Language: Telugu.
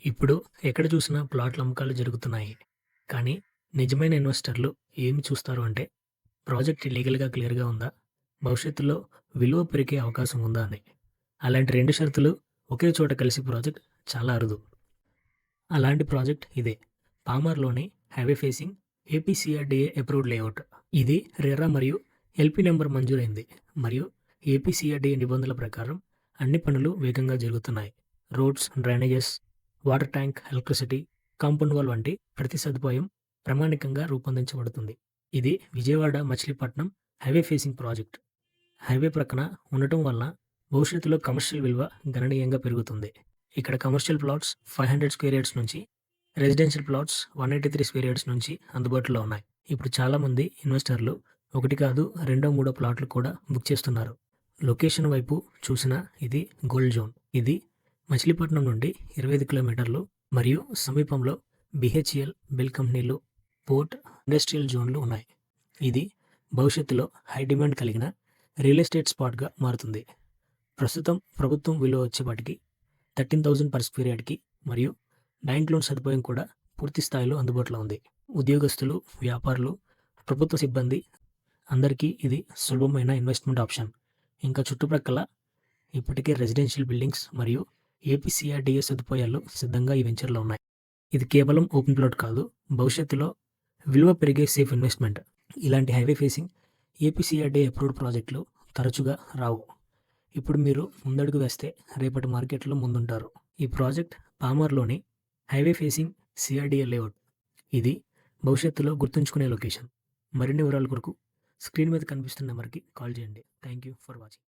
ఇప్పుడు ఎక్కడ చూసినా ప్లాట్ల అమ్మకాలు జరుగుతున్నాయి. కానీ నిజమైన ఇన్వెస్టర్లు ఏమి చూస్తారు అంటే ప్రాజెక్ట్ లీగల్‌గా క్లియర్‌గా ఉందా? భవిష్యత్తులో విలువ పెరిగే అవకాశం ఉందా అని. అలాంటి 2 షరతులు ఒకే చోట కలిసి ప్రాజెక్ట్ చాలా అరుదు. అలాంటి ప్రాజెక్ట్ ఇదే. పామర్‌లోని highway facing APCRDA approved layout. ఇది రెరా మరియు ఎల్‌పీ నంబర్ మంజూరైంది మరియు ఏపీసీఆర్‌డీఏ నిబంధనల ప్రకారం అన్ని పనులు వేగంగా జరుగుతున్నాయి. Roads, drainages, water tank, electricity, compound wall వంటి ప్రతి సదుపాయం ప్రామాణికంగా రూపొందించబడుతుంది. ఇది Vijayawada Machilipatnam highway facing project. Highway ప్రక్కన ఉండటం వలన భవిష్యత్తులో కమర్షియల్ విలువ గణనీయంగా పెరుగుతుంది. ఇక్కడ కమర్షియల్ ప్లాట్స్ 500 స్క్వేర్ యార్డ్స్ నుంచి, రెసిడెన్షియల్ ప్లాట్స్ 183 స్క్వేర్ యార్డ్స్ నుంచి అందుబాటులో ఉన్నాయి. ఇప్పుడు చాలామంది ఇన్వెస్టర్లు ఒకటి కాదు, రెండో మూడో ప్లాట్లు కూడా బుక్ చేస్తున్నారు. లొకేషన్ వైపు చూసినా ఇది గోల్డ్ జోన్. ఇది మచిలీపట్నం నుండి 25 కిలోమీటర్లు మరియు సమీపంలో బీహెచ్ఈఎల్, బెల్ కంపెనీలు, పోర్ట్, ఇండస్ట్రియల్ జోన్లు ఉన్నాయి. ఇది భవిష్యత్తులో హై డిమాండ్ కలిగిన రియల్ ఎస్టేట్ స్పాట్‌గా మారుతుంది. ప్రస్తుతం ప్రభుత్వం విలువ వచ్చేపాటికి 13,000 పర్ స్క్వేర్ యార్డ్‌కి మరియు బ్యాంక్ లోన్ సదుపాయం కూడా పూర్తి స్థాయిలో అందుబాటులో ఉంది. ఉద్యోగస్తులు, వ్యాపారులు, ప్రభుత్వ సిబ్బంది అందరికీ ఇది సులభమైన ఇన్వెస్ట్‌మెంట్ ఆప్షన్. ఇంకా చుట్టుప్రక్కల ఇప్పటికే రెసిడెన్షియల్ బిల్డింగ్స్ మరియు ఏపీసీఆర్‌డీఏ సదుపాయాలు సిద్ధంగా ఈ వెంచర్‌లో ఉన్నాయి. ఇది కేవలం ఓపెన్ ప్లాట్ కాదు, భవిష్యత్తులో విలువ పెరిగే సేఫ్ ఇన్వెస్ట్‌మెంట్. ఇలాంటి హైవే ఫేసింగ్ ఏపీసీఆర్‌డీఏ అప్రూవ్డ్ ప్రాజెక్టులు తరచుగా రావు. ఇప్పుడు మీరు ముందడుగు వేస్తే రేపటి మార్కెట్‌లో ముందుంటారు. ఈ ప్రాజెక్ట్ పామర్‌లోని హైవే ఫేసింగ్ సీఆర్‌డీఏ లేఅవుట్. ఇది భవిష్యత్తులో గుర్తుంచుకునే లొకేషన్. మరిన్ని వివరాల కొరకు స్క్రీన్ మీద కనిపిస్తున్న నెంబర్‌కి కాల్ చేయండి. Thank you for watching.